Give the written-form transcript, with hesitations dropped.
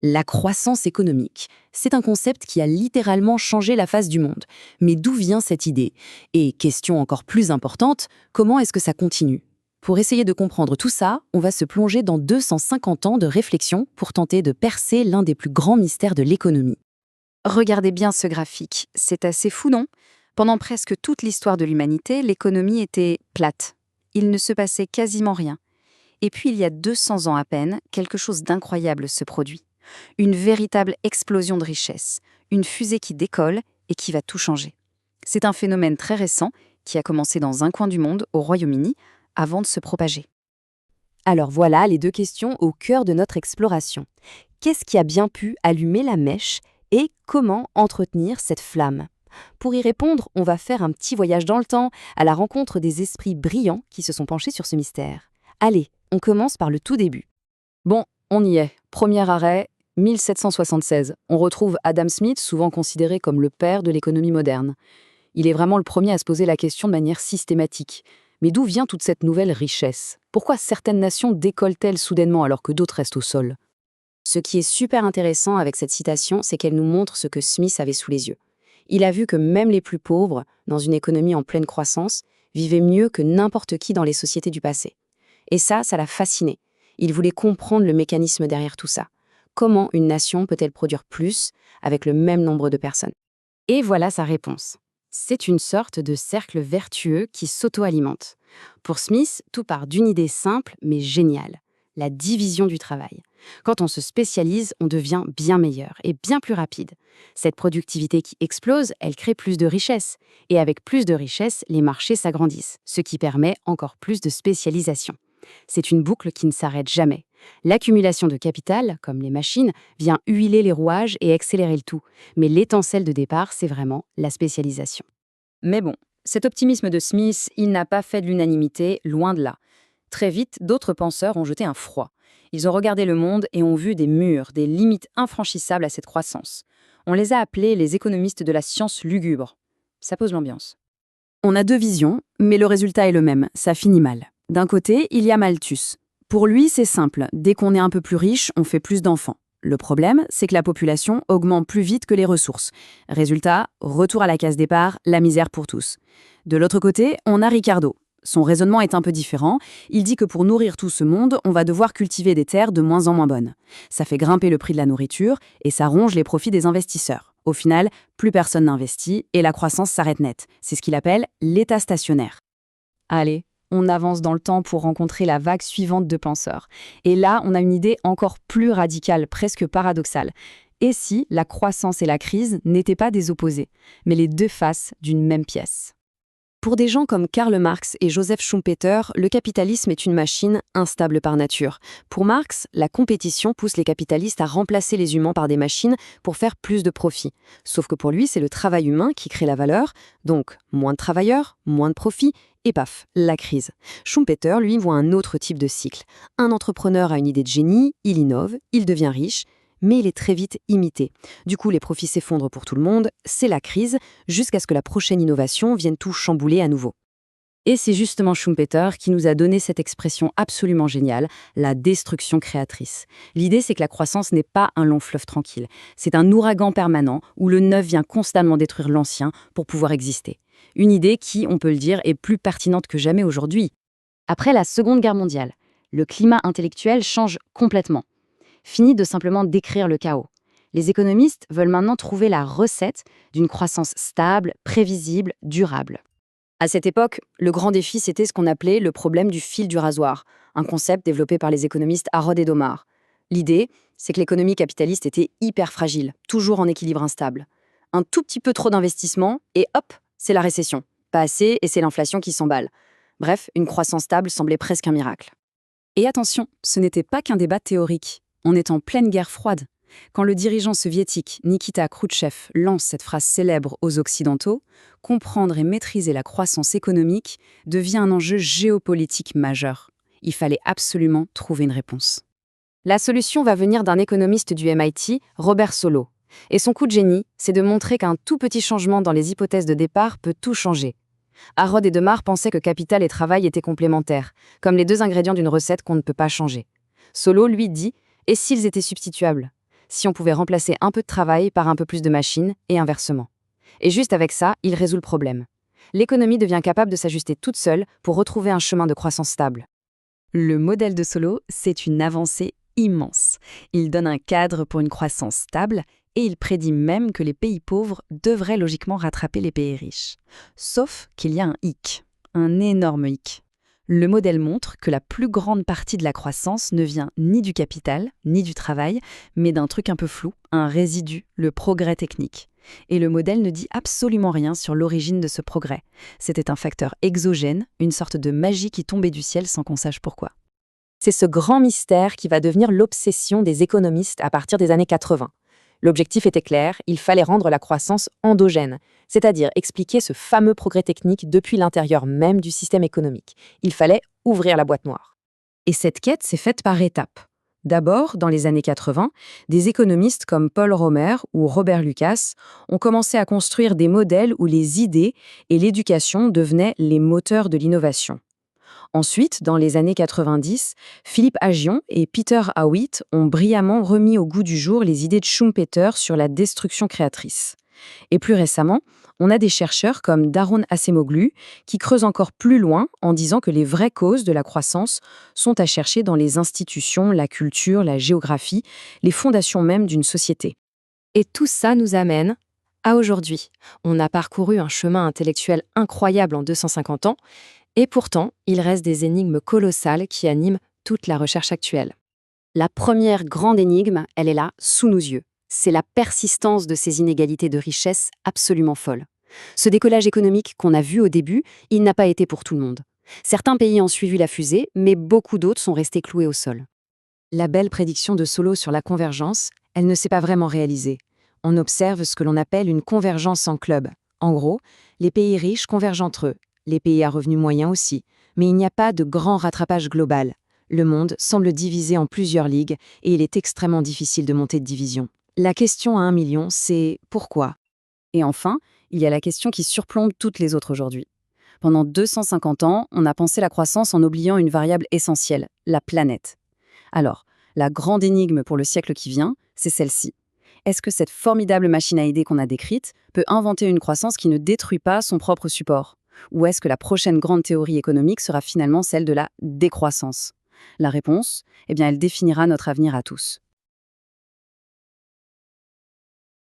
La croissance économique, c'est un concept qui a littéralement changé la face du monde. Mais d'où vient cette idée? Et question encore plus importante, comment est-ce que ça continue? Pour essayer de comprendre tout ça, on va se plonger dans 250 ans de réflexion pour tenter de percer l'un des plus grands mystères de l'économie. Regardez bien ce graphique, c'est assez fou, non? Pendant presque toute l'histoire de l'humanité, l'économie était plate. Il ne se passait quasiment rien. Et puis il y a 200 ans à peine, quelque chose d'incroyable se produit. Une véritable explosion de richesse, une fusée qui décolle et qui va tout changer. C'est un phénomène très récent qui a commencé dans un coin du monde, au Royaume-Uni, avant de se propager. Alors voilà les deux questions au cœur de notre exploration. Qu'est-ce qui a bien pu allumer la mèche et comment entretenir cette flamme? Pour y répondre, on va faire un petit voyage dans le temps à la rencontre des esprits brillants qui se sont penchés sur ce mystère. Allez, on commence par le tout début. Bon, on y est. Premier arrêt, 1776. On retrouve Adam Smith, souvent considéré comme le père de l'économie moderne. Il est vraiment le premier à se poser la question de manière systématique. Mais d'où vient toute cette nouvelle richesse? Pourquoi certaines nations décollent-elles soudainement alors que d'autres restent au sol? Ce qui est super intéressant avec cette citation, c'est qu'elle nous montre ce que Smith avait sous les yeux. Il a vu que même les plus pauvres, dans une économie en pleine croissance, vivaient mieux que n'importe qui dans les sociétés du passé. Et ça l'a fasciné. Il voulait comprendre le mécanisme derrière tout ça. Comment une nation peut-elle produire plus avec le même nombre de personnes? Et voilà sa réponse. C'est une sorte de cercle vertueux qui s'auto-alimente. Pour Smith, tout part d'une idée simple mais géniale, la division du travail. Quand on se spécialise, on devient bien meilleur et bien plus rapide. Cette productivité qui explose, elle crée plus de richesse. Et avec plus de richesse, les marchés s'agrandissent, ce qui permet encore plus de spécialisation. C'est une boucle qui ne s'arrête jamais. L'accumulation de capital, comme les machines, vient huiler les rouages et accélérer le tout. Mais l'étincelle de départ, c'est vraiment la spécialisation. Mais bon, cet optimisme de Smith, il n'a pas fait de l'unanimité, loin de là. Très vite, d'autres penseurs ont jeté un froid. Ils ont regardé le monde et ont vu des murs, des limites infranchissables à cette croissance. On les a appelés les économistes de la science lugubre. Ça pose l'ambiance. On a deux visions, mais le résultat est le même, ça finit mal. D'un côté, il y a Malthus. Pour lui, c'est simple, dès qu'on est un peu plus riche, on fait plus d'enfants. Le problème, c'est que la population augmente plus vite que les ressources. Résultat, retour à la case départ, la misère pour tous. De l'autre côté, on a Ricardo. Son raisonnement est un peu différent. Il dit que pour nourrir tout ce monde, on va devoir cultiver des terres de moins en moins bonnes. Ça fait grimper le prix de la nourriture et ça ronge les profits des investisseurs. Au final, plus personne n'investit et la croissance s'arrête net. C'est ce qu'il appelle l'état stationnaire. Allez, on avance dans le temps pour rencontrer la vague suivante de penseurs. Et là, on a une idée encore plus radicale, presque paradoxale. Et si la croissance et la crise n'étaient pas des opposés, mais les deux faces d'une même pièce? Pour des gens comme Karl Marx et Joseph Schumpeter, le capitalisme est une machine instable par nature. Pour Marx, la compétition pousse les capitalistes à remplacer les humains par des machines pour faire plus de profit. Sauf que pour lui, c'est le travail humain qui crée la valeur, donc moins de travailleurs, moins de profit, et paf, la crise. Schumpeter, lui, voit un autre type de cycle. Un entrepreneur a une idée de génie, il innove, il devient riche, mais il est très vite imité. Du coup, les profits s'effondrent pour tout le monde, c'est la crise, jusqu'à ce que la prochaine innovation vienne tout chambouler à nouveau. Et c'est justement Schumpeter qui nous a donné cette expression absolument géniale, la destruction créatrice. L'idée, c'est que la croissance n'est pas un long fleuve tranquille. C'est un ouragan permanent où le neuf vient constamment détruire l'ancien pour pouvoir exister. Une idée qui, on peut le dire, est plus pertinente que jamais aujourd'hui. Après la Seconde Guerre mondiale, le climat intellectuel change complètement. Fini de simplement décrire le chaos. Les économistes veulent maintenant trouver la recette d'une croissance stable, prévisible, durable. À cette époque, le grand défi, c'était ce qu'on appelait le problème du fil du rasoir, un concept développé par les économistes Harrod et Domar. L'idée, c'est que l'économie capitaliste était hyper fragile, toujours en équilibre instable. Un tout petit peu trop d'investissement et hop, c'est la récession. Pas assez et c'est l'inflation qui s'emballe. Bref, une croissance stable semblait presque un miracle. Et attention, ce n'était pas qu'un débat théorique. On est en pleine guerre froide. Quand le dirigeant soviétique Nikita Khrouchtchev lance cette phrase célèbre aux Occidentaux, comprendre et maîtriser la croissance économique devient un enjeu géopolitique majeur. Il fallait absolument trouver une réponse. La solution va venir d'un économiste du MIT, Robert Solow. Et son coup de génie, c'est de montrer qu'un tout petit changement dans les hypothèses de départ peut tout changer. Harrod et Domar pensaient que capital et travail étaient complémentaires, comme les deux ingrédients d'une recette qu'on ne peut pas changer. Solow, lui, dit « et s'ils étaient substituables ?» si on pouvait remplacer un peu de travail par un peu plus de machines et inversement. Et juste avec ça, il résout le problème. L'économie devient capable de s'ajuster toute seule pour retrouver un chemin de croissance stable. Le modèle de Solow, c'est une avancée immense. Il donne un cadre pour une croissance stable et il prédit même que les pays pauvres devraient logiquement rattraper les pays riches. Sauf qu'il y a un hic, un énorme hic. Le modèle montre que la plus grande partie de la croissance ne vient ni du capital, ni du travail, mais d'un truc un peu flou, un résidu, le progrès technique. Et le modèle ne dit absolument rien sur l'origine de ce progrès. C'était un facteur exogène, une sorte de magie qui tombait du ciel sans qu'on sache pourquoi. C'est ce grand mystère qui va devenir l'obsession des économistes à partir des années 80. L'objectif était clair, il fallait rendre la croissance endogène, c'est-à-dire expliquer ce fameux progrès technique depuis l'intérieur même du système économique. Il fallait ouvrir la boîte noire. Et cette quête s'est faite par étapes. D'abord, dans les années 80, des économistes comme Paul Romer ou Robert Lucas ont commencé à construire des modèles où les idées et l'éducation devenaient les moteurs de l'innovation. Ensuite, dans les années 90, Philippe Aghion et Peter Howitt ont brillamment remis au goût du jour les idées de Schumpeter sur la destruction créatrice. Et plus récemment, on a des chercheurs comme Daron Acemoglu qui creusent encore plus loin en disant que les vraies causes de la croissance sont à chercher dans les institutions, la culture, la géographie, les fondations même d'une société. Et tout ça nous amène à aujourd'hui. On a parcouru un chemin intellectuel incroyable en 250 ans, et pourtant, il reste des énigmes colossales qui animent toute la recherche actuelle. La première grande énigme, elle est là, sous nos yeux. C'est la persistance de ces inégalités de richesse absolument folles. Ce décollage économique qu'on a vu au début, il n'a pas été pour tout le monde. Certains pays ont suivi la fusée, mais beaucoup d'autres sont restés cloués au sol. La belle prédiction de Solow sur la convergence, elle ne s'est pas vraiment réalisée. On observe ce que l'on appelle une convergence en club. En gros, les pays riches convergent entre eux, les pays à revenus moyens aussi, mais il n'y a pas de grand rattrapage global. Le monde semble divisé en plusieurs ligues et il est extrêmement difficile de monter de division. La question à 1 million, c'est pourquoi? Et enfin, il y a la question qui surplombe toutes les autres aujourd'hui. Pendant 250 ans, on a pensé la croissance en oubliant une variable essentielle, la planète. Alors, la grande énigme pour le siècle qui vient, c'est celle-ci. Est-ce que cette formidable machine à idées qu'on a décrite peut inventer une croissance qui ne détruit pas son propre support? Ou est-ce que la prochaine grande théorie économique sera finalement celle de la décroissance? La réponse, eh bien, elle définira notre avenir à tous.